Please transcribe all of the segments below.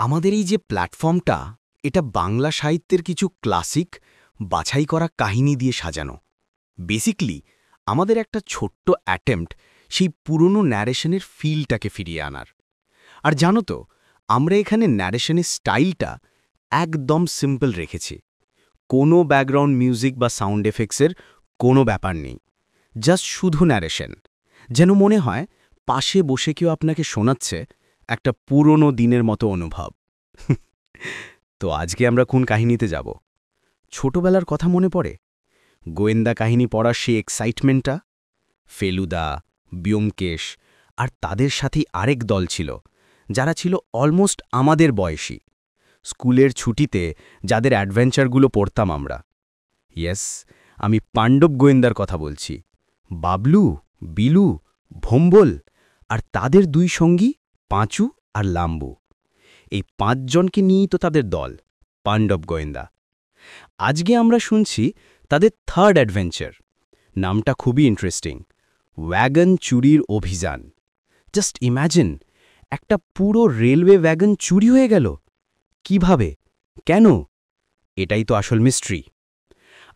আমাদের এই যে প্ল্যাটফর্মটা, এটা বাংলা সাহিত্যের কিছু ক্লাসিক বাছাই করা কাহিনী দিয়ে সাজানো। বেসিক্যালি আমাদের একটা ছোট্ট অ্যাটেম্প্ট সেই পুরনো ন্যারেশনের ফিলটাকে ফিরিয়ে আনার। আর জানো তো, আমরা এখানে ন্যারেশনের স্টাইলটা একদম সিম্পল রেখেছি। কোনো ব্যাকগ্রাউন্ড মিউজিক বা সাউন্ড এফেক্টসের কোনো ব্যাপার নেই, জাস্ট শুধু ন্যারেশন। যেন মনে হয় পাশে বসে কেউ আপনাকে শোনাচ্ছে একটা পুরনো দিনের মতো অনুভব। তো আজকে আমরা কোন কাহিনীতে যাব? ছোটবেলার কথা মনে পড়ে? গোয়েন্দা কাহিনী পড়ার সেই এক্সাইটমেন্টটা? ফেলুদা, ব্যোমকেশ আর তাদের সাথেই আরেক দল ছিল, যারা ছিল অলমোস্ট আমাদের বয়সী। স্কুলের ছুটিতে যাদের অ্যাডভেঞ্চারগুলো পড়তাম আমরা। ইয়েস, আমি পাণ্ডব গোয়েন্দার কথা বলছি। বাবলু, বিলু, ভম্বল আর তাদের দুই সঙ্গী পাঁচু আর লাম্বু। এই 5 জনকে নিয়েই তো তাদের দল, পাণ্ডব গোয়েন্দা। আজকে আমরা শুনছি তাদের থার্ড অ্যাডভেঞ্চার। নামটা খুবই ইন্টারেস্টিং, ওয়াগন চুরির অভিযান। জাস্ট ইম্যাজিন, একটা পুরো রেলওয়ে ওয়াগন চুরি হয়ে গেল। কিভাবে? কেন? এটাই তো আসল মিস্ট্রি।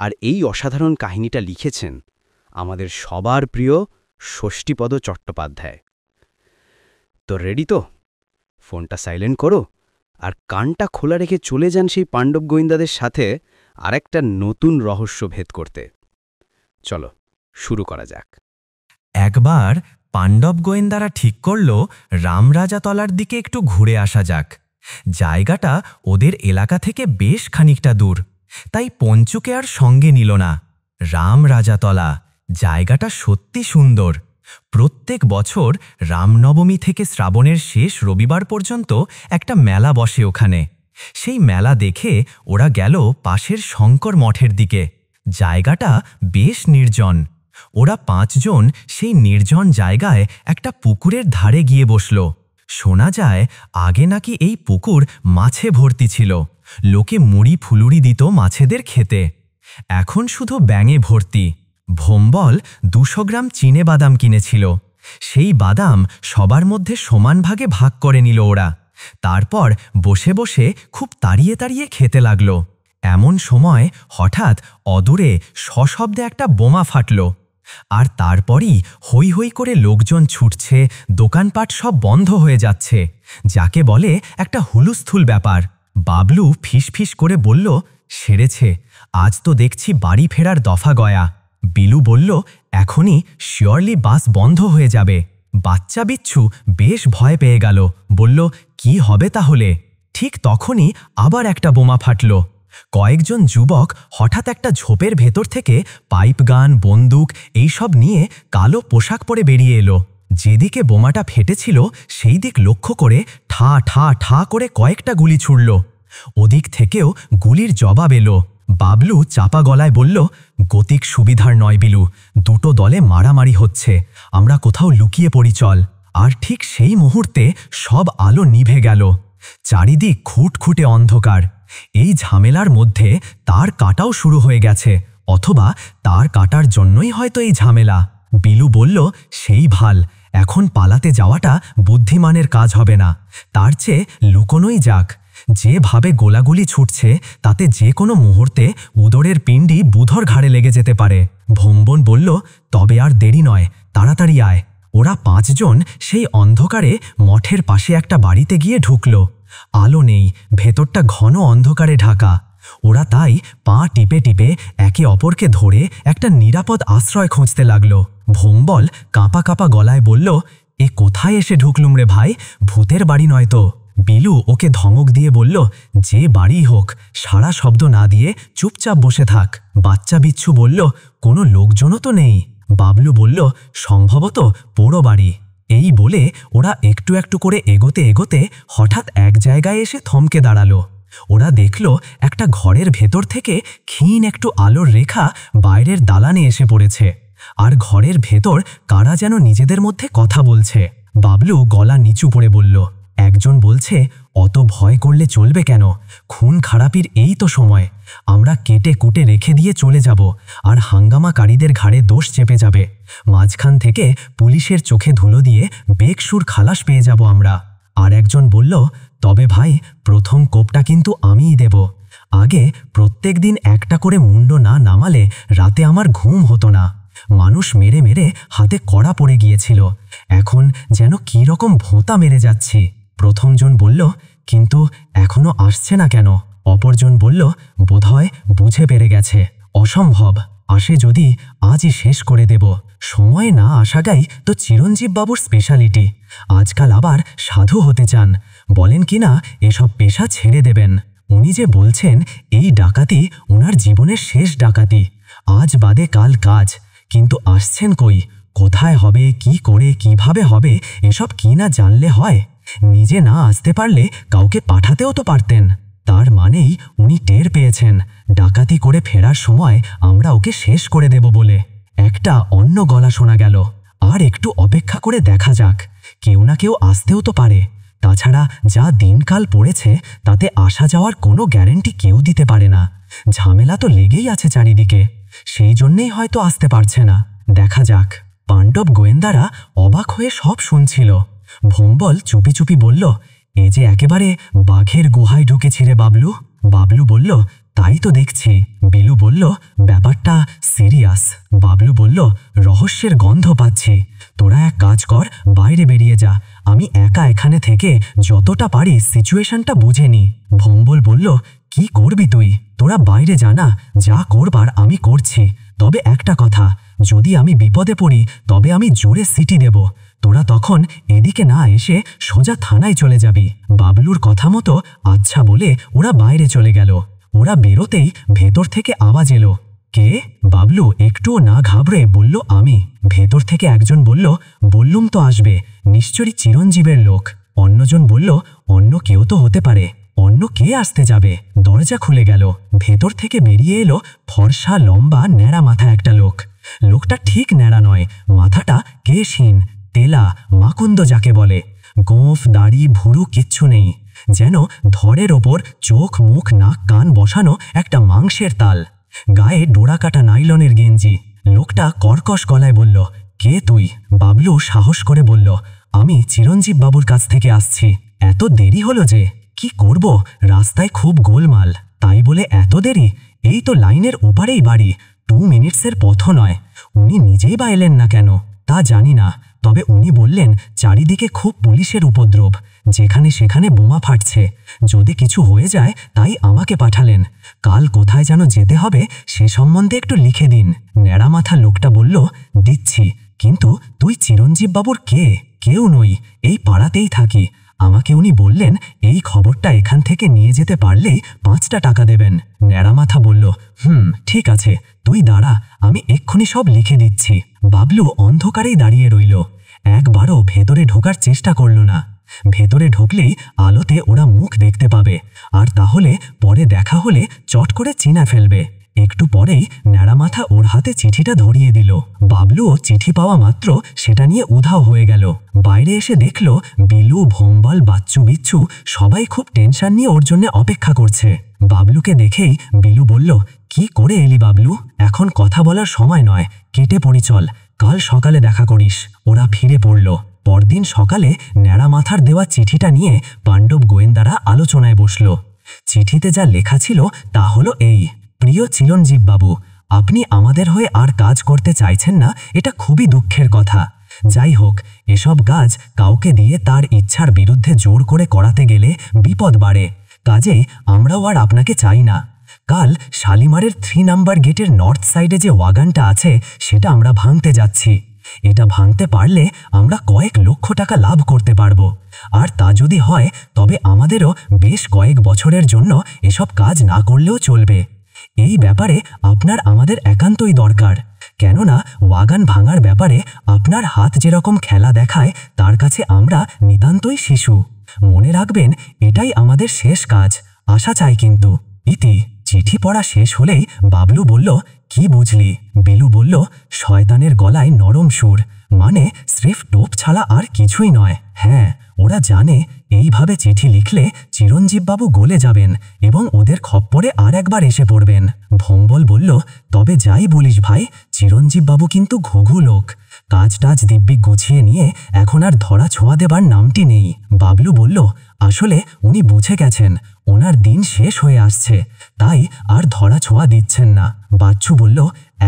আর এই অসাধারণ কাহিনীটা লিখেছেন আমাদের সবার প্রিয় ষষ্ঠীপদ চট্টোপাধ্যায়। তো রেডি তো? ফোনটা সাইলেন্ট করো আর কানটা খোলা রেখে চলে যান সেই পাণ্ডব গোয়েন্দাদের সাথে আরেকটা নতুন রহস্য ভেদ করতে। চলো শুরু করা যাক। একবার পাণ্ডব গোয়েন্দারা ঠিক করল রামরাজাতলার দিকে একটু ঘুরে আসা যাক। জায়গাটা ওদের এলাকা থেকে বেশ খানিকটা দূর, তাই পঞ্চুকে আর সঙ্গে নিল না। রামরাজাতলা জায়গাটা সত্যি সুন্দর। প্রত্যেক বছর রামনবমী থেকে শ্রাবণের শেষ রবিবার পর্যন্ত একটা মেলা বসে ওখানে। সেই মেলা দেখে ওরা গেল পাশের শঙ্কর মঠের দিকে। জায়গাটা বেশ নির্জন। ওরা 5 জন সেই নির্জন জায়গায় একটা পুকুরের ধারে গিয়ে বসল। শোনা যায় আগে নাকি এই পুকুর মাছে ভর্তি ছিল। লোকে মুড়ি ফুলুরি দিত মাছেদের খেতে। এখন শুধু ব্যাঙে ভর্তি। ভম্বল 200 গ্রাম চিনে বাদাম কিনেছিল। সেই বাদাম সবার মধ্যে সমান ভাগে ভাগ করে নিল ওরা। তারপর বসে বসে খুব তাড়িয়ে তাড়িয়ে খেতে লাগল। এমন সময় হঠাৎ অদূরে সশব্দে একটা বোমা ফাটল। আর তারপরই হৈ হৈ করে লোকজন ছুটছে, দোকানপাট সব বন্ধ হয়ে যাচ্ছে। যাকে বলে একটা হুলুস্থুল ব্যাপার। বাবলু ফিসফিস করে বলল, সেরেছে, আজ তো দেখছি বাড়ি ফেরার দফা গয়া। বিলু বলল, এখনই শিওরলি বাস বন্ধ হয়ে যাবে। বাচ্চা বিচ্ছু বেশ ভয় পেয়ে গেল, বলল, কি হবে তাহলে? ঠিক তখনই আবার একটা বোমা ফাটল। কয়েকজন যুবক হঠাৎ একটা ঝোপের ভেতর থেকে পাইপ গান, বন্দুক এইসব নিয়ে কালো পোশাক পরে বেরিয়ে এলো। যেদিকে বোমাটা ফেটেছিল সেই দিক লক্ষ্য করে ঠা ঠা ঠা করে কয়েকটা গুলি ছুড়ল। ওদিক থেকেও গুলির জবাব এলো। বাবলু চাপা গলায় বলল, গতিক সুবিধার নয় বিলু, দুটো দলে মারামারি হচ্ছে, আমরা কোথাও লুকিয়ে পড়ি চল। আর ঠিক সেই মুহূর্তে সব আলো নিভে গেল। চারিদিক খুঁটখুঁটে অন্ধকার। এই ঝামেলার মধ্যে তার কাটাও শুরু হয়ে গেছে, অথবা তার কাটার জন্যই হয়তো এই ঝামেলা। বিলু বলল, সেই ভাল, এখন পালাতে যাওয়াটা বুদ্ধিমানের কাজ হবে না, তার চেয়ে লুকোনোই যাক। যেভাবে গোলাগুলি ছুটছে তাতে যে কোনো মুহূর্তে উদরের পিণ্ডি বুধর ঘাড়ে লেগে যেতে পারে। ভম্বন বলল, তবে আর দেরি নয়, তাড়াতাড়ি আয়। ওরা 5 জন সেই অন্ধকারে মঠের পাশে একটা বাড়িতে গিয়ে ঢুকল। আলো নেই, ভেতরটা ঘন অন্ধকারে ঢাকা। ওরা তাই পা টিপে টিপে একে অপরকে ধরে একটা নিরাপদ আশ্রয় খুঁজতে লাগল। ভম্বল কাঁপা কাঁপা গলায় বলল, এ কোথায় এসে ঢুকলুম রে ভাই, ভূতের বাড়ি নয় তো? বিলু ওকে ধমক দিয়ে বলল, যে বাড়ি হোক সারা শব্দ না দিয়ে চুপচাপ বসে থাক। বাচ্চা বিচ্ছু বলল, কোনো লোকজনও তো নেই। বাবলু বলল, সম্ভবত পোড়ো বাড়ি। এই বলে ওরা একটু একটু করে এগোতে এগোতে হঠাৎ এক জায়গায় এসে থমকে দাঁড়ালো। ওরা দেখল একটা ঘরের ভেতর থেকে ক্ষীণ একটু আলোর রেখা বাইরের দালানে এসে পড়েছে। আর ঘরের ভেতর কারা যেন নিজেদের মধ্যে কথা বলছে। বাবলু গলা নিচু করে বলল, একজন বলছে, অত ভয় করলে চলবে কেন, খুন খারাপির এই তো সময়, আমরা কেটে কুটে রেখে দিয়ে চলে যাব, আর হাঙ্গামাকারীদের ঘাড়ে দোষ চেপে যাবে। মাঝখান থেকে পুলিশের চোখে ধুলো দিয়ে বেকসুর খালাস পেয়ে যাব আমরা। আর একজন বলল, তবে ভাই, প্রথম কোপটা কিন্তু আমিই দেব। আগে প্রত্যেক দিন একটা করে মুন্ড না নামালে রাতে আমার ঘুম হতো না। মানুষ মেরে মেরে হাতে কড়া পড়ে গিয়েছিল, এখন যেন কী রকম ভোঁতা মেরে যাচ্ছি। প্রথমজন বলল, কিন্তু এখনো আসছে না কেন? অপরজন বলল, বোধহয় বুঝে পেরে গেছে, অসম্ভব, আসে যদি আজই শেষ করে দেব। সময়ে না আসাটাই তো চিরঞ্জীব বাবুর স্পেশালিটি। আজকাল আবার সাধু হতে চান, বলেন কিনা এসব পেশা ছেড়ে দেবেন। উনি যে বলছেন এই ডাকাতি ওনার জীবনের শেষ ডাকাতি, আজ বাদে কাল কাজ। কিন্তু আসছেন কই? কোথায় হবে, কি করে, কিভাবে হবে, এসব কি না জানলে হয়? নিজে না আসতে পারলে কাউকে পাঠাতেও তো পারতেন। তার মানেই উনি টের পেয়েছেন ডাকাতি করে ফেরার সময় আমরা ওকে শেষ করে দেব বলে। একটা অন্য গলা শোনা গেল, আর একটু অপেক্ষা করে দেখা যাক, কেউ না কেউ আসতেও তো পারে। তাছাড়া যা দিনকাল পড়েছে তাতে আসা যাওয়ার কোনো গ্যারেন্টি কেউ দিতে পারে না। ঝামেলা তো লেগেই আছে চারিদিকে, সেই জন্যেই হয়তো আসতে পারছে না। দেখা যাক। পাণ্ডব গোয়েন্দারা অবাক হয়ে সব শুনছিল। ভোম্বল চুপি চুপি বলল, এ যে একেবারে বাঘের গুহায় ঢুকেছি রে বাবলু। বাবলু বলল, তাই তো দেখছি। বিলু বলল, ব্যাপারটা সিরিয়াস। বাবলু বলল, রহস্যের গন্ধ পাচ্ছি। তোরা এক কাজ কর, বাইরে বেরিয়ে যা, আমি একা এখানে থেকে যতটা পারি সিচুয়েশনটা বুঝে নি। ভোম্বল বলল, কি করবি তুই? তোরা বাইরে জানা, যা করবার আমি করছি। তবে একটা কথা, যদি আমি বিপদে পড়ি তবে আমি জোরে সিটি দেব, তোরা তখন এদিকে না এসে সোজা থানায় চলে যাবি। বাবলুর কথা মতো আচ্ছা বলে ওরা বাইরে চলে গেল। ওরা বেরোতেই ভেতর থেকে আওয়াজ এলো, কে? বাবলু একটুও না ঘাবড়ে বলল, আমি। ভেতর থেকে একজন বলল, বললুম তো আসবে, নিশ্চয়ই চিরঞ্জীবের লোক। অন্যজন বলল, অন্য কেউ তো হতে পারে। অন্য কে আসতে যাবে? দরজা খুলে গেল। ভেতর থেকে বেরিয়ে এলো ফর্সা লম্বা ন্যাড়া মাথা একটা লোক। লোকটা ঠিক ন্যাড়া নয়, মাথাটা কেশহীন, তেলা, মাকুন্দ যাকে বলে। গোঁফ, দাড়ি, ভুরু কিচ্ছু নেই, যেন ধরের ওপর চোখ, মুখ, নাক, কান বসানো একটা মাংসের তাল। গায়ে ডোরাকাটা নাইলনের গেঞ্জি। লোকটা কর্কশ গলায় বলল, কে তুই? বাবলু সাহস করে বলল, আমি চিরঞ্জীব বাবুর কাছ থেকে আসছি। এত দেরি হলো যে? কি করব, রাস্তায় খুব গোলমাল, তাই বলে এত দেরি? এই তো লাইনের ওপারেই বাড়ি, 2 মিনিটসের পথও নয়। উনি নিজেই বা এলেন না কেন তা জানি না, তবে উনি বললেন চারিদিকে খুব পুলিশের উপদ্রব, যেখানে সেখানে বোমা ফাটছে, যদি কিছু হয়ে যায় তাই আমাকে পাঠালেন। কাল কোথায় যেন যেতে হবে সে সম্বন্ধে একটু লিখে দিন। ন্যাড়া মাথা লোকটা বলল, দিচ্ছি, কিন্তু তুই চিরঞ্জীব বাবুর কে? কেউ নই, এই পাড়াতেই থাকি। আমাকে উনি বললেন এই খবরটা এখান থেকে নিয়ে যেতে পারলেই 5টা টাকা দেবেন। ন্যাড়া মাথা বলল, ঠিক আছে, তুই দাঁড়া, আমি এক্ষুনি সব লিখে দিচ্ছি। বাবলু অন্ধকারেই দাঁড়িয়ে রইল, একবারও ভেতরে ঢোকার চেষ্টা করল না। ভেতরে ঢুকলেই আলোতে ওরা মুখ দেখতে পাবে, আর তাহলে পরে দেখা হলে চট করে চিনা ফেলবে। একটু পরেই ন্যাড়া মাথা ওর হাতে চিঠিটা ধরিয়ে দিল। বাবলুও চিঠি পাওয়া মাত্র সেটা নিয়ে উধাও হয়ে গেল। বাইরে এসে দেখল বিলু, ভোম্বল, বাচ্চু বিচ্ছু সবাই খুব টেনশন নিয়ে ওর জন্য অপেক্ষা করছে। বাবলুকে দেখেই বিলু বলল, কি করে এলি বাবলু? এখন কথা বলার সময় নয়, কেটে পড়ি চল, কাল সকালে দেখা করিস। ওরা ফিরে পড়ল। পরদিন সকালে ন্যাড়া মাথার দেওয়া চিঠিটা নিয়ে পাণ্ডব গোয়েন্দারা আলোচনায় বসল। চিঠিতে যা লেখা ছিল তা হলো এই, প্রিয় চিরঞ্জীব বাবু, আপনি আমাদের হয়ে আর কাজ করতে চাইছেন না, এটা খুবই দুঃখের কথা। যাই হোক, এসব কাজ কাউকে দিয়ে তার ইচ্ছার বিরুদ্ধে জোর করে করাতে গেলে বিপদ বাড়ে, কাজেই আমরাও আর আপনাকে চাই না। কাল শালিমারের 3 নাম্বার গেটের নর্থ সাইডে যে ওয়াগানটা আছে সেটা আমরা ভাঙতে যাচ্ছি। এটা ভাঙতে পারলে আমরা কয়েক লক্ষ টাকা লাভ করতে পারবো, আর তা যদি হয় তবে আমাদেরও বেশ কয়েক বছরের জন্য এসব কাজ না করলেও চলবে। এই ব্যাপারে আপনার আমাদের একান্তই দরকার, কেননা ওয়াগান ভাঙার ব্যাপারে আপনার হাত যেরকম খেলা দেখায় তার কাছে আমরা নিতান্তই শিশু। মনে রাখবেন, এটাই আমাদের শেষ কাজ, আশা চাই কিন্তু। ইতি। চিঠি পড়া শেষ হলেই বাবলু বলল, কি বুঝলি? বিলু বলল, শয়তানের গলায় নরম সুর, মানে স্রেফ টোপ ছাড়া আর কিছুই নয়। হ্যাঁ, ওরা জানে এইভাবে চিঠি লিখলে চিরঞ্জীববাবু গলে যাবেন এবং ওদের খপ্পরে আর একবার এসে পড়বেন। ভোম্বল বলল, তবে যাই বলিস ভাই, চিরঞ্জীববাবু কিন্তু ঘুঘু লোক, কাজ টাজ দিব্যি গুছিয়ে নিয়ে এখন আর ধরা ছোঁয়া দেবার নামটি নেই। বাবলু বলল, আসলে উনি বুঝে গেছেন ওনার দিন শেষ হয়ে আসছে, তাই আর ধরা ছোঁয়া দিচ্ছেন না। বাচ্চু বলল,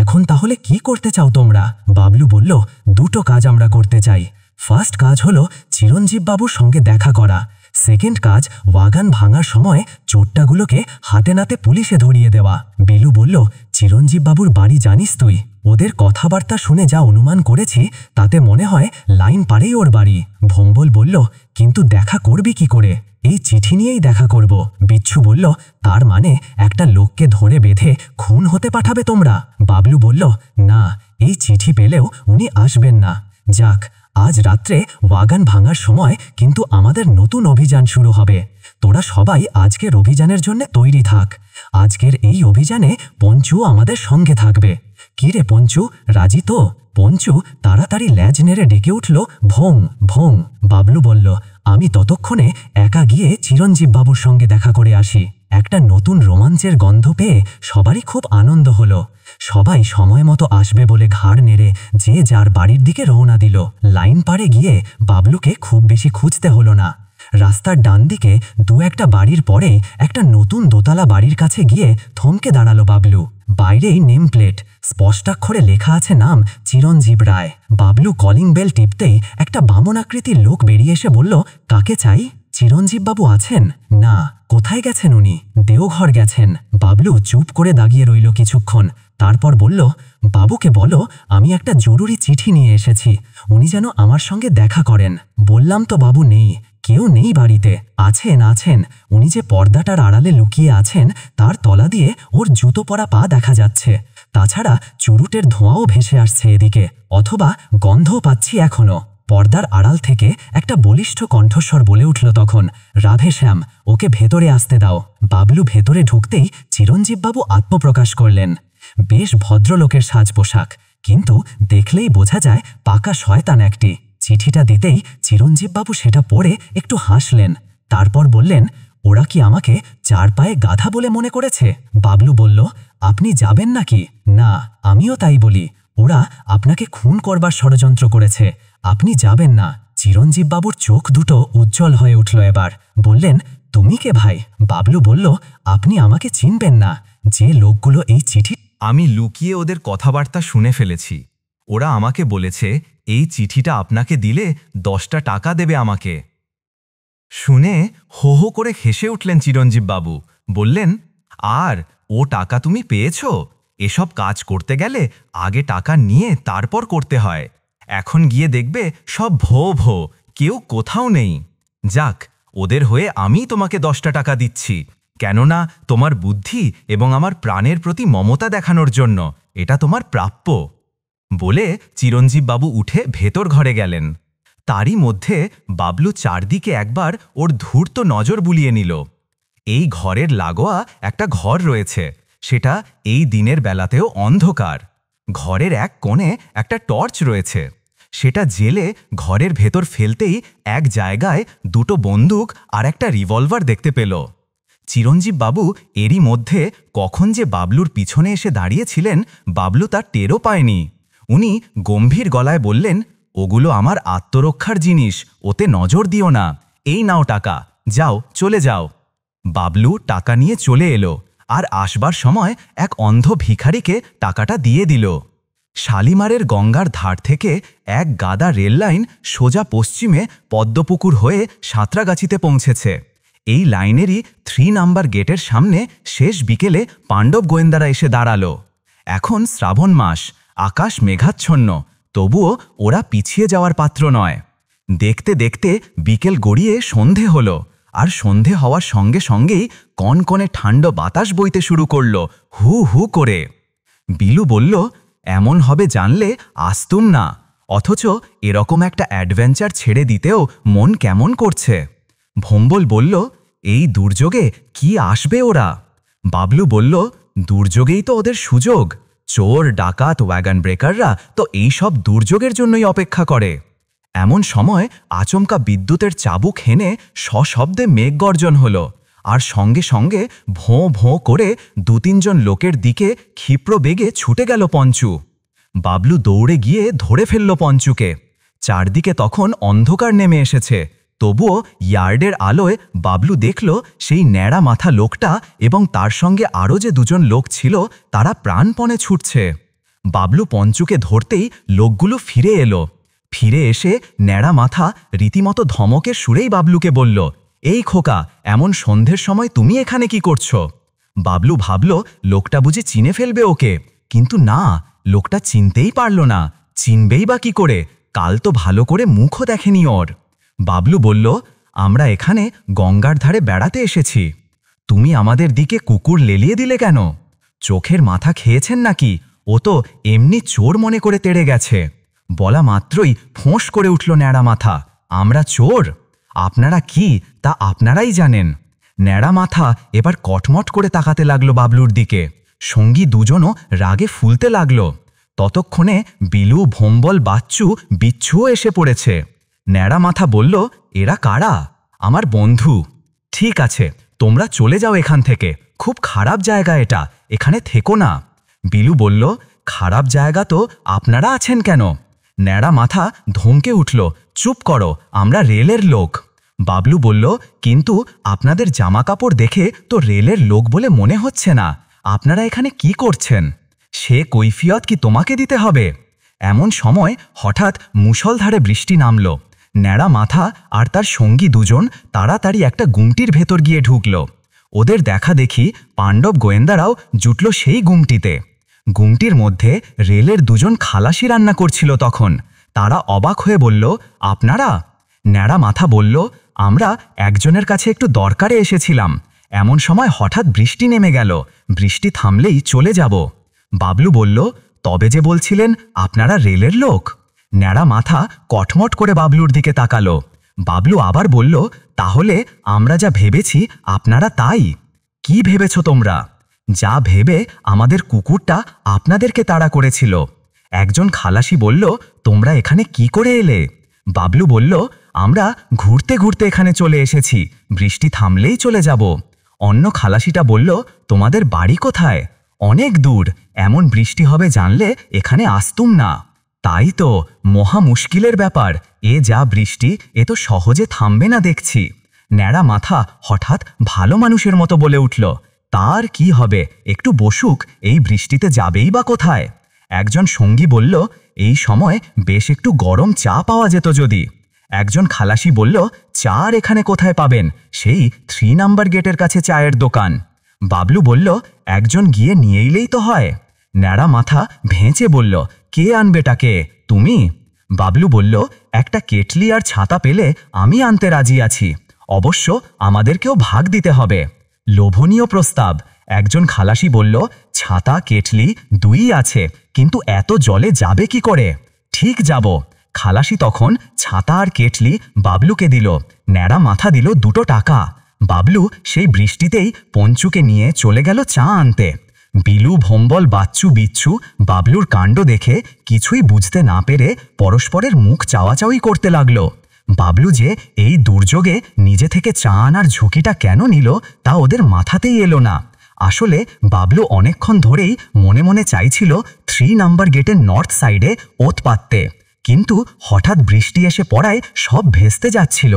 এখন তাহলে কি করতে চাও তোমরা? বাবলু বলল, দুটো কাজ আমরা করতে চাই। ফার্স্ট কাজ হলো চিরঞ্জীব বাবুর সঙ্গে দেখা করা। সেকেন্ড কাজ, ওয়াগান ভাঙার সময় চোরটাগুলোকে হাতে নাতে পুলিশে ধরিয়ে দেওয়া। বিলু বলল, চিরঞ্জীব বাবুর বাড়ি জানিস তুই? ওদের কথাবার্তা শুনে যা অনুমান করেছি তাতে মনে হয় লাইন পারেই ওর বাড়ি। ভোম্বল বলল, কিন্তু দেখা করবি কি করে? এই চিঠি নিয়েই দেখা করব। বিচ্ছু বলল, তার মানে একটা লোককে ধরে বেঁধে খুন হতে পাঠাবে তোমরা? বাবলু বলল, না, এই চিঠি পেলেও উনি আসবেন না। যাক, আজ রাত্রে ওয়াগান ভাঙার সময় কিন্তু আমাদের নতুন অভিযান শুরু হবে। তোরা সবাই আজকের অভিযানের জন্য তৈরি থাক। আজকের এই অভিযানে পঞ্চু আমাদের সঙ্গে থাকবে। কি রে পঞ্চু, রাজি তো? পঞ্চু তাড়াতাড়ি ল্যাজ নেড়ে ডেকে উঠল, ভোং ভোং। বাবলু বলল, আমি ততক্ষণে একা গিয়ে চিরঞ্জীব বাবুর সঙ্গে দেখা করে আসি। একটা নতুন রোমাঞ্চের গন্ধ পেয়ে সবারই খুব আনন্দ হলো। সবাই সময় মতো আসবে বলে ঘাড় নেড়ে যে যার বাড়ির দিকে রওনা দিল। লাইন পারে গিয়ে বাবলুকে খুব বেশি খুঁজতে হলো না। রাস্তার ডান দিকে দু একটা বাড়ির পরে একটা নতুন দোতলা বাড়ির কাছে গিয়ে থমকে দাঁড়ালো বাবলু। বাইরেই নেম প্লেট, স্পষ্টাক্ষরে লেখা আছে নাম চিরঞ্জীব রায়। বাবলু কলিং বেল টিপতেই একটা বামনাকৃতির লোক বেরিয়ে এসে বলল, কাকে চাই? চিরঞ্জীব বাবু আছেন? না। কোথায় গেছেন উনি? দেওঘর গেছেন। বাবলু চুপ করে দাঁড়িয়ে রইল কিছুক্ষণ, তারপর বলল, বাবুকে বলো আমি একটা জরুরি চিঠি নিয়ে এসেছি, উনি যেন আমার সঙ্গে দেখা করেন। বললাম তো বাবু নেই, কেউ নেই বাড়িতে। আছেন, উনি যে পর্দাটার আড়ালে লুকিয়ে আছেন তার তলা দিয়ে ওর জুতো পরা পা দেখা যাচ্ছে। তাছাড়া চুরুটের ধোঁয়াও ভেসে আসছে এদিকে, অথবা গন্ধও পাচ্ছি এখনো। পর্দার আড়াল থেকে একটা বলিষ্ঠ কণ্ঠস্বর বলে উঠল তখন, রাধেশ্যাম, ওকে ভেতরে আসতে দাও। বাবলু ভেতরে ঢুকতেই চিরঞ্জীববাবু আত্মপ্রকাশ করলেন। বেশ ভদ্রলোকের সাজ পোশাক, কিন্তু দেখলেই বোঝা যায় পাকা শয়তান একটি। চিঠিটা দিতেই চিরঞ্জীববাবু সেটা পড়ে একটু হাসলেন, তারপর বললেন, ওরা কি আমাকে চার পায়ে গাধা বলে মনে করেছে? বাবলু বলল, আপনি যাবেন নাকি? না, আমিও তাই বলি। ওরা আপনাকে খুন করবার ষড়যন্ত্র করেছে, আপনি যাবেন না। চিরঞ্জীববাবুর চোখ দুটো উজ্জ্বল হয়ে উঠল এবার। বললেন, তুমি কে ভাই? বাবলু বলল, আপনি আমাকে চিনবেন না। যে লোকগুলো এই চিঠি আমি লুকিয়ে ওদের কথাবার্তা শুনে ফেলেছি। ওরা আমাকে বলেছে এই চিঠিটা আপনাকে দিলে 10টা টাকা দেবে আমাকে। শুনে হো হো করে হেসে উঠলেন চিরঞ্জীববাবু। বললেন, আর ও টাকা তুমি পেয়েছ? এসব কাজ করতে গেলে আগে টাকা নিয়ে তারপর করতে হয়। এখন গিয়ে দেখবে সব ভো ভো, কেউ কোথাও নেই। যাক, ওদের হয়ে আমি তোমাকে 10টা টাকা দিচ্ছি, কেননা তোমার বুদ্ধি এবং আমার প্রাণের প্রতি মমতা দেখানোর জন্য। এটা তোমার প্রাপ্য। বলে চিরঞ্জীববাবু উঠে ভেতর ঘরে গেলেন। তারই মধ্যে বাবলু চারদিকে একবার ওর ধূর্ত নজর বুলিয়ে নিল। এই ঘরের লাগোয়া একটা ঘর রয়েছে, সেটা এই দিনের বেলাতেও অন্ধকার। ঘরের এক কোণে একটা টর্চ রয়েছে, সেটা জেলে ঘরের ভেতর ফেলতেই এক জায়গায় দুটো বন্দুক আর একটা রিভলভার দেখতে পেল। চিরঞ্জীববাবু এরই মধ্যে কখন যে বাবলুর পিছনে এসে দাঁড়িয়েছিলেন বাবলু তার টেরও পায়নি। উনি গম্ভীর গলায় বললেন, ওগুলো আমার আত্মরক্ষার জিনিস, ওতে নজর দিও না। এই নাও টাকা, যাও, চলে যাও। বাবলু টাকা নিয়ে চলে এলো, আর আসবার সময় এক অন্ধ ভিখারিকে টাকাটা দিয়ে দিল। শালিমারের গঙ্গার ধার থেকে এক গাদা রেললাইন সোজা পশ্চিমে পদ্মপুকুর হয়ে সাঁতরাগাছিতে পৌঁছেছে। এই লাইনেরই 3 নাম্বার গেটের সামনে শেষ বিকেলে পাণ্ডব গোয়েন্দারা এসে দাঁড়ালো। এখন শ্রাবণ মাস, আকাশ মেঘাচ্ছন্ন, তবুও ওরা পিছিয়ে যাওয়ার পাত্র নয়। দেখতে দেখতে বিকেল গড়িয়ে সন্ধে হলো, আর সন্ধে হওয়ার সঙ্গে সঙ্গেই কনকনে ঠান্ডা বাতাস বইতে শুরু করল, হু হু করে। বিলু বলল, এমন হবে জানলে আসতুম না, অথচ এরকম একটা অ্যাডভেঞ্চার ছেড়ে দিতেও মন কেমন করছে। ভোম্বল বলল, এই দুর্যোগে কি আসবে ওরা? বাবলু বলল, দুর্যোগেই তো ওদের সুযোগ। চোর, ডাকাত, ওয়াগন ব্রেকাররা তো এই সব দুর্যোগের জন্যই অপেক্ষা করে। এমন সময় আচমকা বিদ্যুতের চাবুক হেনে সশব্দে মেঘগর্জন হল, আর সঙ্গে সঙ্গে ভোঁ ভোঁ করে 2-3 জন লোকের দিকে ক্ষিপ্র বেগে ছুটে গেল পঞ্চু। বাবলু দৌড়ে গিয়ে ধরে ফেলল পঞ্চুকে। চারদিকে তখন অন্ধকার নেমে এসেছে, তবুও ইয়ার্ডের আলোয় বাবলু দেখল সেই ন্যাড়া মাথা লোকটা এবং তার সঙ্গে আরও যে দুজন লোক ছিল তারা প্রাণপণে ছুটছে। বাবলু পঞ্চুকে ধরতেই লোকগুলো ফিরে এলো। ফিরে এসে ন্যাড়া মাথা রীতিমতো ধমকের সুরেই বাবলুকে বলল, এই খোকা, এমন সন্ধ্যের সময় তুমি এখানে কি করছো? বাবলু ভাবল লোকটা বুঝি চিনে ফেলবে ওকে, কিন্তু না, লোকটা চিনতেই পারল না। চিনবেই বা কি করে? কাল তো ভালো করে মুখও দেখেনি ওর। বাবলু বলল, আমরা এখানে গঙ্গার ধারে বেড়াতে এসেছি। তুমি আমাদের দিকে কুকুর লেলিয়ে দিলে কেন? চোখের মাথা খেয়েছেন নাকি? ও তো এমনি চোর মনে করে তেড়ে গেছে। বলা মাত্রই ফোঁস করে উঠল ন্যাড়া মাথা, আমরা চোর? আপনারা কি তা আপনারাই জানেন। ন্যাড়া মাথা এবার কটমট করে তাকাতে লাগলো বাবলুর দিকে। সঙ্গী দুজনও রাগে ফুলতে লাগল। ততক্ষণে বিলু, ভোম্বল, বাচ্চু, বিচ্ছুও এসে পড়েছে। ন্যাড়া মাথা বলল, এরা কারা? আমার বন্ধু। ঠিক আছে, তোমরা চলে যাও এখান থেকে, খুব খারাপ জায়গা এটা, এখানে থেকো না। বিলু বলল, খারাপ জায়গা তো আপনারা আছেন কেন? ন্যাড়া মাথা ধমকে উঠল, চুপ করো, আমরা রেলের লোক। বাবলু বলল, কিন্তু আপনাদের জামাকাপড় দেখে তো রেলের লোক বলে মনে হচ্ছে না। আপনারা এখানে কি করছেন? সে কৈফিয়ত কি তোমাকে দিতে হবে? এমন সময় হঠাৎ মুষলধারে বৃষ্টি নামল। ন্যাড়া মাথা আর তার সঙ্গী দুজন তাড়াতাড়ি একটা গুমটির ভেতর গিয়ে ঢুকল। ওদের দেখা দেখি পাণ্ডব গোয়েন্দারাও জুটল সেই গুমটিতে। গুমটির মধ্যে রেলের দুজন খালাসি রান্না করছিল তখন। তারা অবাক হয়ে বলল, আপনারা? ন্যাড়া মাথা বলল, আমরা একজনের কাছে একটু দরকারে এসেছিলাম। এমন সময় হঠাৎ বৃষ্টি নেমে গেল, বৃষ্টি থামলেই চলে যাব। বাবলু বলল, তবে যে বলছিলেন আপনারা রেলের লোক? ন্যাড়া মাথা কটমট করে বাবলুর দিকে তাকালো। বাবলু আবার বলল, তাহলে আমরা যা ভেবেছি আপনারা তাই? কি ভেবেছ তোমরা? যা ভেবে আমাদের কুকুরটা আপনাদেরকে তাড়া করেছিল। একজন খালাসি বলল, তোমরা এখানে কি করে এলে? বাবলু বলল, আমরা ঘুরতে ঘুরতে এখানে চলে এসেছি, বৃষ্টি থামলেই চলে যাব। অন্য খালাসিটা বলল, তোমাদের বাড়ি কোথায়? অনেক দূর, এমন বৃষ্টি হবে জানলে এখানে আসতুম না। তাই তো, মহা মুশকিলের ব্যাপার, এ যা বৃষ্টি, এ তো সহজে থামবে না দেখছি। ন্যাড়া মাথা হঠাৎ ভালো মানুষের মতো বলে উঠল, তার কি হবে, একটু বসুক, এই বৃষ্টিতে যাবেই বা কোথায়? একজন সঙ্গী বলল, এই সময় বেশ একটু গরম চা পাওয়া যেত যদি। একজন খালাসি বলল, চা আর এখানে কোথায় পাবেন, সেই 3 নাম্বার গেটের কাছে চায়ের দোকান। বাবলু বলল, একজন গিয়ে নিয়ে এলেই তো হয়। ন্যাড়া মাথা ভেঁচে বলল, কে আনবে টাকে? তুমি? বাবলু বলল, একটা কেটলি আর ছাতা পেলে আমি আনতে রাজি আছি, অবশ্য আমাদেরকেও ভাগ দিতে হবে। লোভনীয় প্রস্তাব। একজন খালাসি বলল, ছাতা কেটলি 2ই আছে, কিন্তু এত জলে যাবে কি করে? ঠিক যাব। খালাসি তখন ছাতা আর কেটলি বাবলুকে দিল। ন্যাড়া মাথা দিল 2 টাকা। বাবলু সেই বৃষ্টিতেই পঞ্চুকে নিয়ে চলে গেল চা আনতে। বিলু, ভোম্বল, বাচ্চু, বিচ্ছু বাবলুর কাণ্ড দেখে কিছুই বুঝতে না পেরে পরস্পরের মুখ চাওয়াচাওয়ি করতে লাগলো। বাবলু যে এই দুর্যোগে নিজে থেকে চা আনার ঝুঁকিটা কেন নিল তা ওদের মাথাতেই এলো না। আসলে বাবলু অনেকক্ষণ ধরেই মনে মনে চাইছিল 3 নাম্বার গেটের নর্থ সাইডে ওত পাততে, কিন্তু হঠাৎ বৃষ্টি এসে পড়ায় সব ভেস্তে যাচ্ছিল।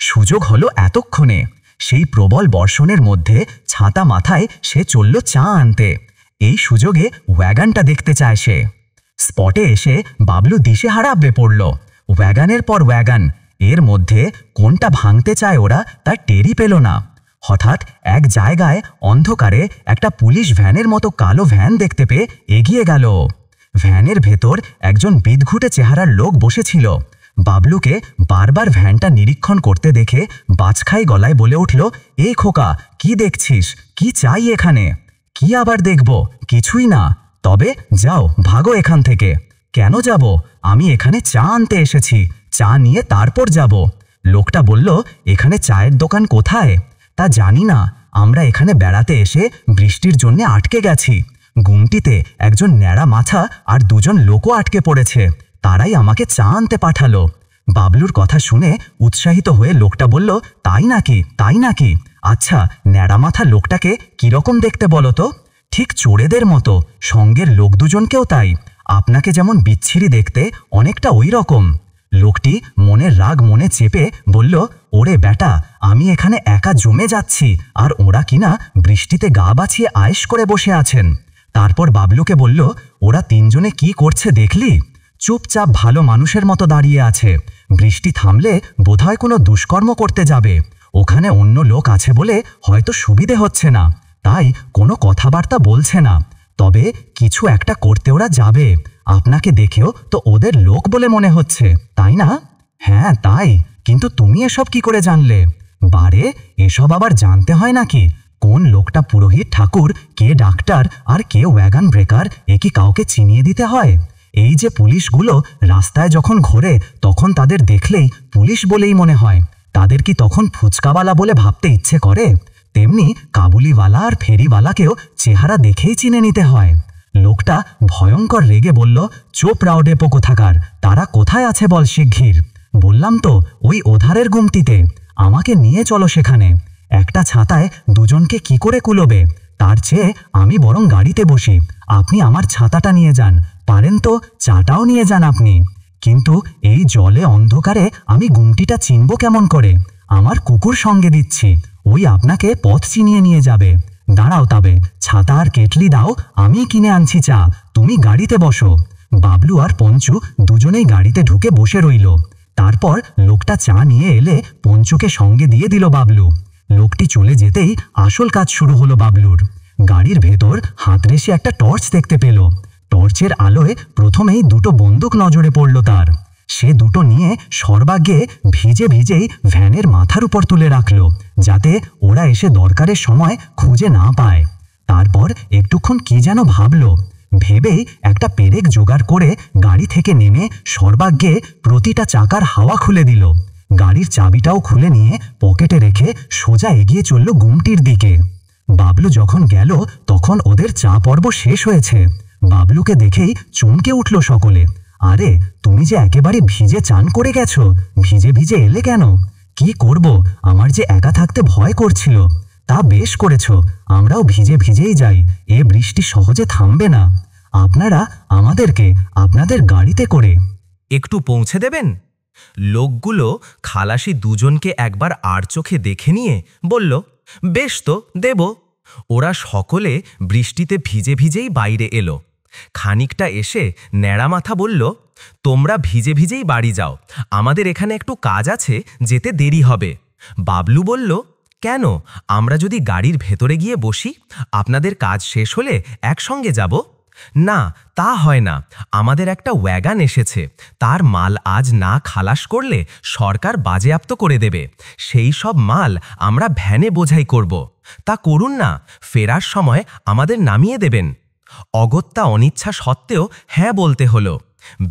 সুযোগ হলো এতক্ষণে। সেই প্রবল বর্ষণের মধ্যে ছাতা মাথায় সে চলল চা আনতে। এই সুযোগে ওয়াগানটা দেখতে চায় সে। স্পটে এসে বাবলু দিশেহারা হয়ে পড়ল। ওয়াগানের পর ওয়াগান, এর মধ্যে কোনটা ভাঙতে চায় ওরা তার টেরই পেল না। হঠাৎ এক জায়গায় অন্ধকারে একটা পুলিশ ভ্যানের মতো কালো ভ্যান দেখতে পেয়ে এগিয়ে গেল। ভ্যানের ভেতর একজন বিদঘুটে চেহারার লোক বসেছিল। বাবলুকে বারবার ভ্যানটা নিরীক্ষণ করতে দেখে বাজখাই গলায় বলে উঠল, এই খোকা, কি দেখছিস? কি চাই এখানে? কি আবার দেখব? কিছুই না। তবে যাও, ভাগো এখান থেকে। কেন যাব? আমি এখানে চা আনতে এসেছি, চা নিয়ে তারপর যাব। লোকটা বলল, এখানে চায়ের দোকান কোথায়? তা জানি না, আমরা এখানে বেড়াতে এসে বৃষ্টির জন্য আটকে গেছি। গুমটিতে একজন ন্যাড়া মাথা আর 2 জন লোকও আটকে পড়েছে, তারাই আমাকে চা আনতে পাঠালো। বাবলুর কথা শুনে উৎসাহিত হয়ে লোকটা বলল, তাই নাকি, তাই নাকি? আচ্ছা, ন্যাড়া মাথা লোকটাকে কিরকম দেখতে বলো তো? ঠিক চোরেদের মতো, সঙ্গের লোক 2 জনকেও তাই। আপনাকে যেমন বিচ্ছিরি দেখতে, অনেকটা ওই রকম। লোকটি মনের রাগ মনে চেপে বলল, ওরে বেটা, আমি এখানে একা জমে যাচ্ছি, আর ওরা কিনা বৃষ্টিতে গা বাছিয়ে আয়েশ করে বসে আছেন। তারপর বাবলুকে বলল, ওরা তিনজনে কি করছে দেখলি? চুপচাপ ভালো মানুষের মতো দাঁড়িয়ে আছে। বৃষ্টি থামলে বোধহয় কোনো দুষ্কর্ম করতে যাবে। ওখানে অন্য লোক আছে বলে হয়তো সুবিধে হচ্ছে না, তাই কোনো কথাবার্তা বলছে না। তবে কিছু একটা করতে ওরা যাবে। আপনাকে দেখেও তো ওদের লোক বলে মনে হচ্ছে, তাই না? হ্যাঁ তাই, কিন্তু তুমি এসব কি করে জানলে? বারে, এসব আবার জানতে হয় নাকি? কোন লোকটা পুরোহিত ঠাকুর, কে ডাক্তার, আর কে ওয়াগন ব্রেকার, এ কি কাউকে চিনিয়ে দিতে হয়? এই যে পুলিশগুলো রাস্তায় যখন ঘোরে তখন তাদের দেখলেই পুলিশ বলেই মনে হয়। তাদের কি তখন ফুচকাওয়ালা বলে ভাবতে ইচ্ছে করে? তেমনি কাবুলিওয়ালা আর ফেরিওয়ালাকেও চেহারা দেখেই চিনে নিতে হয়। লোকটা ভয়ঙ্কর রেগে বলল, চোপ রাউডেপো কোথাকার, তারা কোথায় আছে বল শিগগির। বললাম তো, ওই ওধারের গুমটিতে। আমাকে নিয়ে চলো সেখানে। একটা ছাতায় দুজনকে কি করে কুলোবে? তার চেয়ে আমি বরং গাড়িতে বসি, আপনি আমার ছাতাটা নিয়ে যান, পারেন তো চাটাও নিয়ে যান আপনি। কিন্তু এই জলে অন্ধকারে আমি গুমটিটা চিনব কেমন করে? আমার কুকুর সঙ্গে দিচ্ছি, ওই আপনাকে পথ চিনিয়ে নিয়ে যাবে। দাঁড়াও তবে, ছাতা আর কেটলি দাও, আমি কিনে আনছি চা, তুমি গাড়িতে বসো। বাবলু আর পঞ্চু দুজনেই গাড়িতে ঢুকে বসে রইল। তারপর লোকটা চা নিয়ে এলে পঞ্চুকে সঙ্গে দিয়ে দিল বাবলু। লোকটি চলে যেতেই আসল কাজ শুরু হলো বাবলুর। গাড়ির ভেতর হাতরেসে একটা টর্চ দেখতে পেল। টর্চের আলোয় প্রথমেই দুটো বন্দুক নজরে পড়ল তার। সে দুটো নিয়ে সর্বাগ্যে ভিজে ভিজেই ভ্যানের মাথার উপর তুলে রাখল, যাতে ওরা এসে দরকারের সময় খুঁজে না পায়। তারপর একটুক্ষণ কি যেন ভাবল, ভেবেই একটা পেরেক জোগাড় করে গাড়ি থেকে নেমে সর্বাগ্যে প্রতিটা চাকার হাওয়া খুলে দিল। গাড়ির চাবিটাও খুলে নিয়ে পকেটে রেখে সোজা এগিয়ে চলল গুমটির দিকে। বাবলু যখন গেল তখন ওদের চা পর্ব শেষ হয়েছে। বাবলুকে দেখেই চমকে উঠল সকলে। আরে, তুমি যে একেবারে ভিজে চান করে গেছো, ভিজে ভিজে এলে কেন? কি করব, আমার যে একা থাকতে ভয় করছিল। তা বেশ করেছো, আমরাও ভিজে ভিজেই যাই, এ বৃষ্টি সহজে থামবে না। আপনারা আমাদেরকে আপনাদের গাড়িতে করে একটু পৌঁছে দেবেন? লোকগুলো খালাসি দুজনকে একবার আর চোখে দেখে নিয়ে বলল, বেশ তো, দেব। ওরা সকলে বৃষ্টিতে ভিজে ভিজেই বাইরে এলো। খানিকটা এসে ন্যাড়ামাথা বলল, তোমরা ভিজে ভিজেই বাড়ি যাও, আমাদের এখানে একটু কাজ আছে, যেতে দেরি হবে। বাবলু বলল, কেন, আমরা যদি গাড়ির ভেতরে গিয়ে বসি, আপনাদের কাজ শেষ হলে একসঙ্গে যাব? না, তা হয় না, আমাদের একটা ওয়াগন এসেছে, তার মাল আজ না খালাস করলে সরকার বাজেয়াপ্ত করে দেবে। সেই সব মাল আমরা ভ্যানে বোঝাই করব। তা করুন না, ফেরার সময় আমাদের নামিয়ে দেবেন। অগত্যা অনিচ্ছা সত্ত্বেও হ্যাঁ বলতে হলো।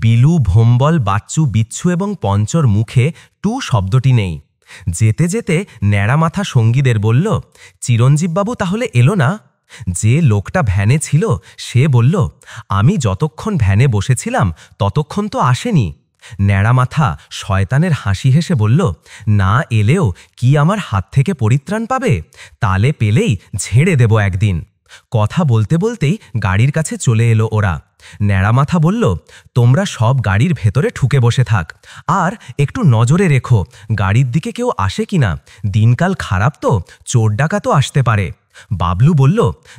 বিলু, ভোম্বল, বাচ্চু, বিচ্ছু এবং পঞ্চর মুখে টু শব্দটি নেই। যেতে যেতে ন্যাড়ামাথা সঙ্গীদের বলল, চিরঞ্জীববাবু তাহলে এলো না? যে লোকটা ভ্যানে ছিল সে বলল, আমি যতক্ষণ ভ্যানে বসেছিলাম ততক্ষণ তো আসেনি। ন্যাড়ামাথা শয়তানের হাসি হেসে বলল, না এলেও কি আমার হাত থেকে পরিত্রাণ পাবে? তালে পেলেই ঝেড়ে দেব একদিন। কথা বলতে বলতেই গাড়ির কাছে চলে এলো ওরা। ন্যাড়ামাথা বলল, তোমরা সব গাড়ির ভেতরে ঠুকে বসে থাক, আর একটু নজরে রেখো গাড়ির দিকে কেউ আসে কিনা, দিনকাল খারাপ তো, চোর ডাকাতও আসতে পারে। বাবলু বলল,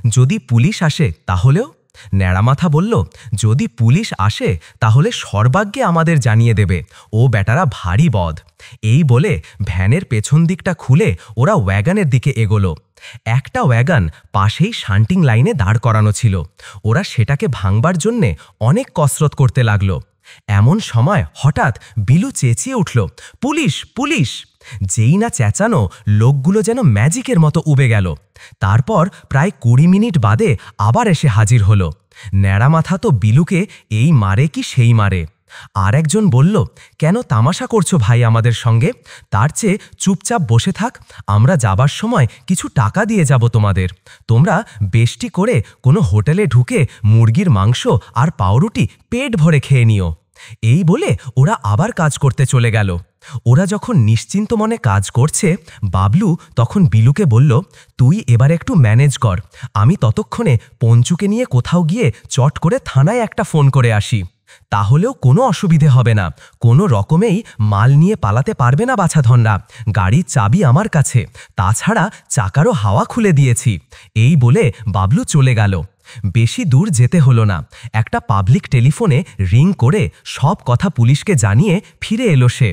যদি পুলিশ আসে তাহলেও? ন্যাড়ামাথা বলল, যদি পুলিশ আসে তাহলে সর্বাগ্যে আমাদের জানিয়ে দেবে, ও বেটারা ভারী বদ। এই বলে ভ্যানের পেছন দিকটা খুলে ওরা ওয়াগনের দিকে এগোলো। একটা ওয়াগন পাশেই শান্টিং লাইনে দাঁড় করানো ছিল। ওরা সেটাকে ভাঙবার জন্যে অনেক কসরত করতে লাগলো। এমন সময় হঠাৎ বিলু চেঁচিয়ে উঠল, পুলিশ, পুলিশ! যেই না চেঁচানো, লোকগুলো যেন ম্যাজিকের মতো উবে গেল। তারপর প্রায় 20 মিনিট বাদে আবার এসে হাজির হলো। ন্যাড়ামাথা তো বিলুকে এই মারে কি সেই মারে। আর একজন বলল, কেন তামাশা করছো ভাই আমাদের সঙ্গে? তার চেয়ে চুপচাপ বসে থাক, আমরা যাবার সময় কিছু টাকা দিয়ে যাব তোমাদের। তোমরা বেশটি করে কোনো হোটেলে ঢুকে মুরগির মাংস আর পাউরুটি পেট ভরে খেয়ে নিও। এই বলে ওরা আবার কাজ করতে চলে গেল। ওরা যখন নিশ্চিন্ত মনে কাজ করছে, বাবলু তখন বিলুকে বলল, তুই এবার একটু ম্যানেজ কর, আমি ততক্ষণে পঞ্চুকে নিয়ে কোথাও গিয়ে চট করে থানায় একটা ফোন করে আসি। তাহলেও কোনো অসুবিধে হবে না, কোনো রকমেই মাল নিয়ে পালাতে পারবে না বাছাধনরা। গাড়ির চাবি আমার কাছে, তাছাড়া চাকারও হাওয়া খুলে দিয়েছি। এই বলে বাবলু চলে গেল। বেশি দূর যেতে হলো না, একটা পাবলিক টেলিফোনে রিং করে সব কথা পুলিশকে জানিয়ে ফিরে এলো সে।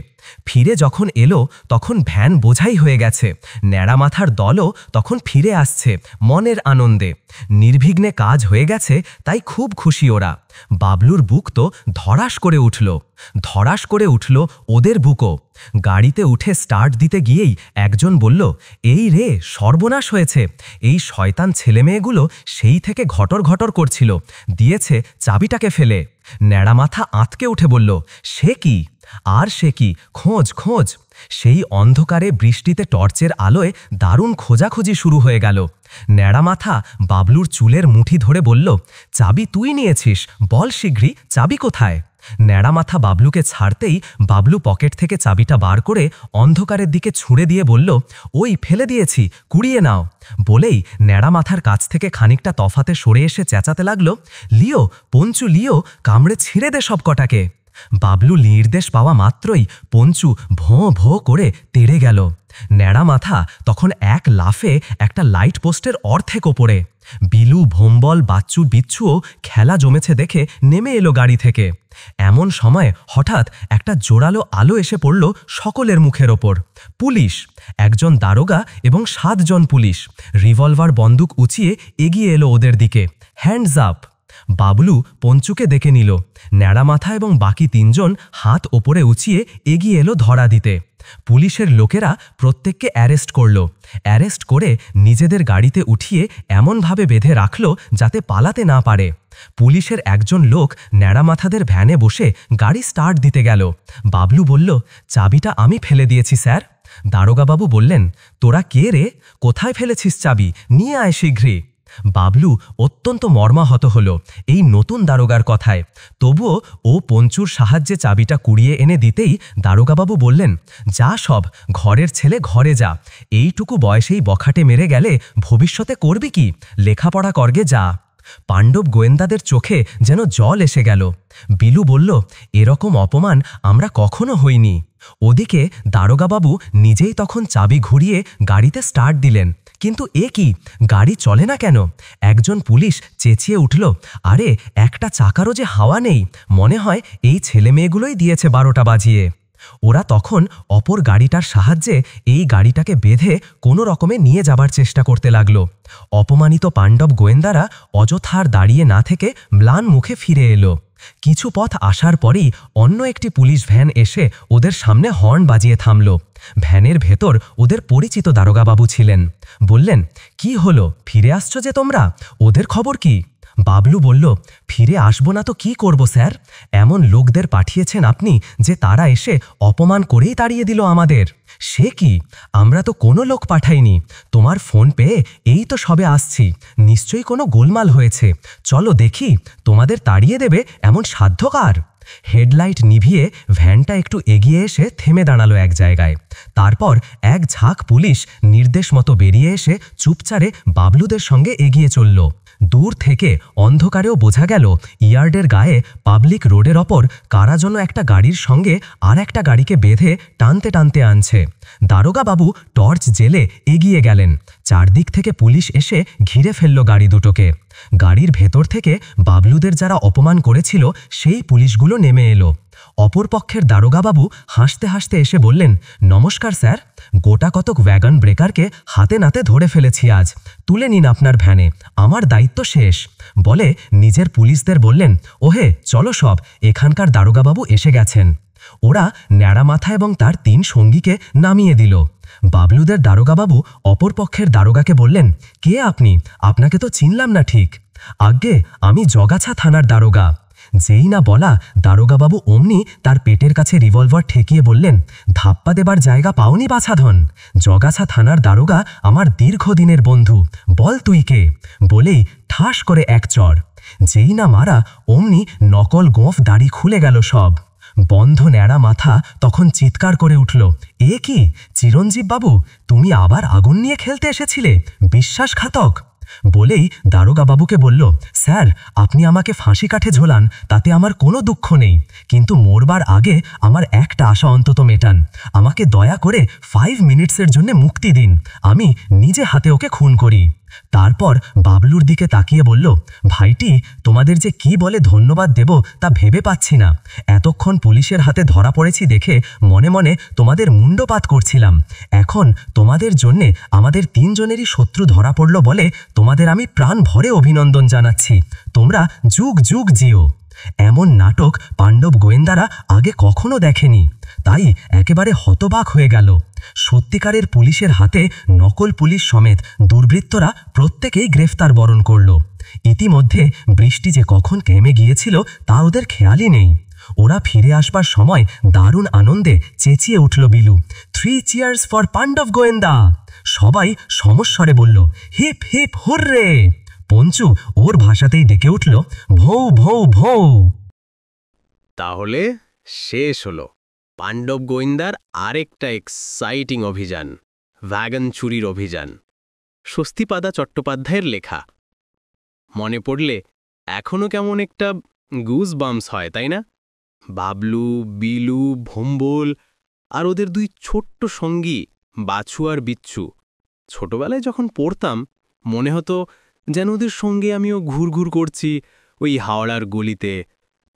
ফিরে যখন এলো তখন ভ্যান বোঝাই হয়ে গেছে, ন্যাড়া মাথার দলও তখন ফিরে আসছে মনের আনন্দে। নির্বিঘ্নে কাজ হয়ে গেছে, তাই খুব খুশি ওরা। বাবলুর বুক তো ধড়াস করে উঠল ওদের বুকও। গাড়িতে উঠে স্টার্ট দিতে গিয়েই একজন বলল, এই রে, সর্বনাশ হয়েছে। এই শয়তান ছেলেমেয়েগুলো সেই থেকে ঘটর ঘটর করছিল, দিয়েছে চাবিটাকে ফেলে। ন্যাড়া মাথা আঁতকে উঠে বলল, সে কি? আর সে কি, খোঁজ। সেই অন্ধকারে বৃষ্টিতে টর্চের আলোয় দারুণ খোঁজাখুঁজি শুরু হয়ে গেল। ন্যাড়া মাথা বাবলুর চুলের মুঠি ধরে বলল, চাবি তুই নিয়েছিস, বল শীঘ্রই চাবি কোথায়? ন্যাড়া মাথা বাবলুকে ছাড়তেই বাবলু পকেট থেকে চাবিটা বার করে অন্ধকারের দিকে ছুঁড়ে দিয়ে বলল, ওই ফেলে দিয়েছি, কুড়িয়ে নাও। বলেই ন্যাড়া মাথার কাছ থেকে খানিকটা তফাতে সরে এসে চেঁচাতে লাগল, লিও, পঞ্চু লিও, কামড়ে ছিঁড়ে দে সব কটাকে। বাবলু নির্দেশ পাওয়া মাত্রই পঞ্চু ভোঁ ভোঁ করে তেড়ে গেল। ন্যাড়া মাথা তখন এক লাফে একটা লাইট পোস্টের অর্ধেক ওপরে। বিলু, ভোম্বল, বাচ্চু, বিচ্ছুও খেলা জমেছে দেখে নেমে এলো গাড়ি থেকে। এমন সময় হঠাৎ একটা জোরালো আলো এসে পড়ল সকলের মুখের ওপর। পুলিশ, একজন দারোগা এবং 7 জন পুলিশ রিভলভার বন্দুক উঁচিয়ে এগিয়ে এলো ওদের দিকে। Hands up. বাবলু পঞ্চুকে দেখে নিল। ন্যাড়া মাথা এবং বাকি 3 জন হাত ওপরে উঁচিয়ে এগিয়ে এলো ধরা দিতে। পুলিশের লোকেরা প্রত্যেককে অ্যারেস্ট করল। অ্যারেস্ট করে নিজেদের গাড়িতে উঠিয়ে এমনভাবে বেঁধে রাখল যাতে পালাতে না পারে। পুলিশের একজন লোক ন্যাড়া মাথাদের ভ্যানে বসে গাড়ি স্টার্ট দিতে গেল। বাবলু বলল, চাবিটা আমি ফেলে দিয়েছি স্যার। দারোগাবাবু বললেন, তোরা কে রে? কোথায় ফেলেছিস চাবি? নিয়ে আয় শীঘ্রই। বাবলু অত্যন্ত মর্মাহত হল এই নতুন দারোগার কথায়। তবুও ও পঞ্চুর সাহায্যে চাবিটা কুড়িয়ে এনে দিতেই দারোগাবাবু বললেন, যা সব, ঘরের ছেলে ঘরে যা। এইটুকু বয়সেই বখাটে মেরে গেলে ভবিষ্যতে করবি কি? লেখাপড়া করগে যা। পাণ্ডব গোয়েন্দাদের চোখে যেন জল এসে গেল। বিলু বলল, এরকম অপমান আমরা কখনো হইনি। ওদিকে দারোগাবাবু নিজেই তখন চাবি ঘুরিয়ে গাড়িতে স্টার্ট দিলেন। কিন্তু এ কি, গাড়ি চলে না কেন? একজন পুলিশ চেঁচিয়ে উঠল, আরে একটা চাকারও যে হাওয়া নেই, মনে হয় এই ছেলেমেয়েগুলোই দিয়েছে 12টা বাজিয়ে। ওরা তখন অপর গাড়িটার সাহায্যে এই গাড়িটাকে বেঁধে কোনো রকমে নিয়ে যাবার চেষ্টা করতে লাগল। অপমানিত পাণ্ডব গোয়েন্দারা অযথার দাঁড়িয়ে না থেকে ম্লান মুখে ফিরে এলো। কিছু পথ আসার পরই অন্য একটি পুলিশ ভ্যান এসে ওদের সামনে হর্ন বাজিয়ে থামল। ভ্যানের ভেতর ওদের পরিচিত দারোগাবাবু ছিলেন। বললেন, কি হলো, ফিরে আসছো যে তোমরা? ওদের খবর কি? বাবলু বলল, ফিরে আসবো না তো কি করব স্যার? এমন লোকদের পাঠিয়েছেন আপনি যে তারা এসে অপমান করেই তাড়িয়ে দিল আমাদের। সে কি, আমরা তো কোনো লোক পাঠাইনি। তোমার ফোন পেয়ে এই তো সবে আসছি, নিশ্চয়ই কোনো গোলমাল হয়েছে। চলো দেখি, তোমাদের তাড়িয়ে দেবে এমন সাধ্য কার? হেডলাইট নিভিয়ে ভ্যানটা একটু এগিয়ে এসে থেমে দাঁড়ালো এক জায়গায়। তারপর এক ঝাঁক পুলিশ নির্দেশ মতো বেরিয়ে এসে চুপচারে বাবলুদের সঙ্গে এগিয়ে চলল। দূর থেকে অন্ধকারেও বোঝা গেল ইয়ার্ডের গায়ে পাবলিক রোডের ওপর কারা যেন একটা গাড়ির সঙ্গে আর একটা গাড়িকে বেঁধে টানতে টানতে আনছে। দারোগাবাবু টর্চ জেলে এগিয়ে গেলেন। চারদিক থেকে পুলিশ এসে ঘিরে ফেলল গাড়ি দুটোকে। গাড়ির ভেতর থেকে বাবলুদের যারা অপমান করেছিল সেই পুলিশগুলো নেমে এলো। অপর পক্ষের দারোগাবাবু হাসতে হাসতে এসে বললেন, নমস্কার স্যার, গোটা কতক ওয়াগন ব্রেকারকে হাতে নাতে ধরে ফেলেছি আজ। তুলে নিন আপনার ভ্যানে, আমার দায়িত্ব শেষ। বলে নিজের পুলিশদের বললেন, ওহে চলো সব, এখানকার দারোগাবাবু এসে গেছেন। ওরা ন্যাড়া মাথা এবং তার 3 সঙ্গীকে নামিয়ে দিল। বাবলুদের দারোগাবাবু অপর পক্ষের দারোগাকে বললেন, কে আপনি? আপনাকে তো চিনলাম না ঠিক। আজ্ঞে, আমি জগাছা থানার দারোগা। যেই না বলা, দারোগাবাবু অমনি তার পেটের কাছে রিভলভার ঠেকিয়ে বললেন, ধাপ্পা দেবার জায়গা পাওনি বাছাধন? জগাছা থানার দারোগা আমার দীর্ঘদিনের বন্ধু, বল তুই কে? বলেই ঠাস করে এক চড়। যেই না মারা, অমনি নকল গোঁফ দাড়ি খুলে গেল সব। বন্ধ ন্যাড়া মাথা তখন চিৎকার করে উঠল, এ কি চিরঞ্জীব বাবু, তুমি আবার আগুন নিয়ে খেলতে এসেছিলে? বিশ্বাসঘাতক! বলেই দারোগা বাবুকে বলল, স্যার, আপনি আমাকে ফাঁসি কাঠে ঝোলান, তাতে আমার কোনো দুঃখ নেই, কিন্তু মরবার আগে আমার একটা আশা অন্তত মেটান। আমাকে দয়া করে 5 মিনিটসের জন্য মুক্তি দিন, আমি নিজে হাতে ওকে খুন করি। তারপর বাবলুর দিকে তাকিয়ে বলল, ভাইটি, তোমাদের যে কি বলে ধন্যবাদ দেব তা ভেবে পাচ্ছি না। এতক্ষণ পুলিশের হাতে ধরা পড়েছি দেখে মনে মনে তোমাদের মুন্ডপাত করছিলাম। এখন তোমাদের জন্যে আমাদের 3 জনেরই শত্রু ধরা পড়ল বলে তোমাদের আমি প্রাণ ভরে অভিনন্দন জানাচ্ছি। তোমরা যুগ যুগ জিও। এমন নাটক পাণ্ডব গোয়েন্দারা আগে কখনো দেখেনি, তাই একেবারে হতবাক হয়ে গেল। সত্যিকারের পুলিশের হাতে নকল পুলিশ সমেত দুর্বৃত্তরা প্রত্যেকেই গ্রেফতার বরণ করল। ইতিমধ্যে বৃষ্টি যে কখন কেমে গিয়েছিল তা ওদের খেয়ালই নেই। ওরা ফিরে আসবার সময় দারুণ আনন্দে চেঁচিয়ে উঠল বিলু, 3 চিয়ার্স ফর পাণ্ডব গোয়েন্দা। সবাই সমস্বরে বলল, হিপ হিপ হুররে। পঞ্চু ওর ভাষাতেই ডেকে উঠল, ভৌ ভৌ ভৌ। তাহলে শেষ হলো পাণ্ডব গোয়েন্দার আরেকটা এক্সাইটিং অভিযান, ভ্যাগন চুরির অভিযান। স্বস্তিপাদা চট্টোপাধ্যায়ের লেখা। মনে পড়লে এখনও কেমন একটা গুজ বাম্পস হয়, তাই না? বাবলু, বিলু, ভম্বল আর ওদের 2 ছোট্ট সঙ্গী বাছু আর বিচ্ছু। ছোটবেলায় যখন পড়তাম মনে হতো যেন ওদের সঙ্গে আমিও ঘুরঘুর করছি ওই হাওড়ার গলিতে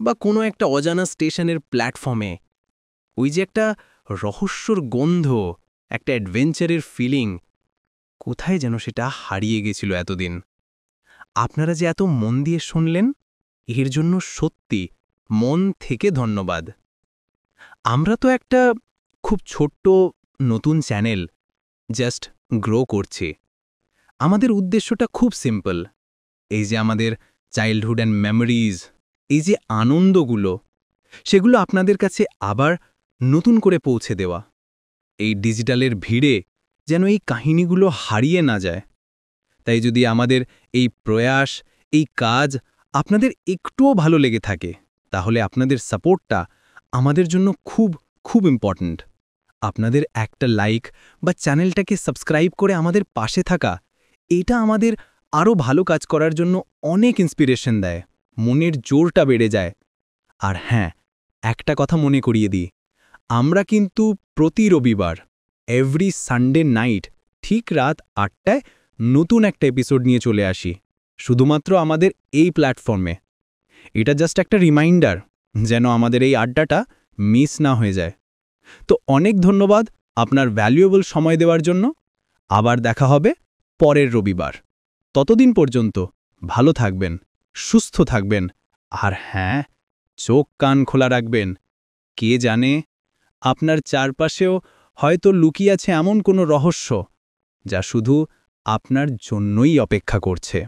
বা কোনো একটা অজানা স্টেশনের প্ল্যাটফর্মে। ওই যে একটা রহস্যর গন্ধ, একটা অ্যাডভেঞ্চারের ফিলিং, কোথায় যেন সেটা হারিয়ে গেছিল এতদিন। আপনারা যে এত মন দিয়ে শুনলেন, এর জন্য সত্যি মন থেকে ধন্যবাদ। আমরা তো একটা খুব ছোট্ট নতুন চ্যানেল, জাস্ট গ্রো করছি। আমাদের উদ্দেশ্যটা খুব সিম্পল, এই যে আমাদের চাইল্ডহুড অ্যান্ড মেমোরিজ, এই যে আনন্দগুলো, সেগুলো আপনাদের কাছে আবার নতুন করে পৌঁছে দেওয়া। এই ডিজিটালের ভিড়ে যেন এই কাহিনীগুলো হারিয়ে না যায়। তাই যদি আমাদের এই প্রয়াস, এই কাজ আপনাদের একটুও ভালো লেগে থাকে, তাহলে আপনাদের সাপোর্টটা আমাদের জন্য খুব খুব ইম্পর্ট্যান্ট। আপনাদের একটা লাইক বা চ্যানেলটাকে সাবস্ক্রাইব করে আমাদের পাশে থাকা, এটা আমাদের আরও ভালো কাজ করার জন্য অনেক ইন্সপিরেশন দেয়, মনের জোরটা বেড়ে যায়। আর হ্যাঁ, একটা কথা মনে করিয়ে দিই, আমরা কিন্তু প্রতি রবিবার, এভরি সানডে নাইট ঠিক রাত 8টায় নতুন একটা এপিসোড নিয়ে চলে আসি, শুধুমাত্র আমাদের এই প্ল্যাটফর্মে। এটা জাস্ট একটা রিমাইন্ডার যেন আমাদের এই আড্ডাটা মিস না হয়ে যায়। তো অনেক ধন্যবাদ আপনার ভ্যালুয়েবল সময় দেওয়ার জন্য। আবার দেখা হবে পরের রবিবার। ততদিন পর্যন্ত ভালো থাকবেন, সুস্থ থাকবেন, আর হ্যাঁ, চোখ কান খোলা রাখবেন। কে জানে, আপনার চারপাশেও হয়তো লুকিয়ে আছে এমন কোনো রহস্য যা শুধু আপনার জন্যই অপেক্ষা করছে।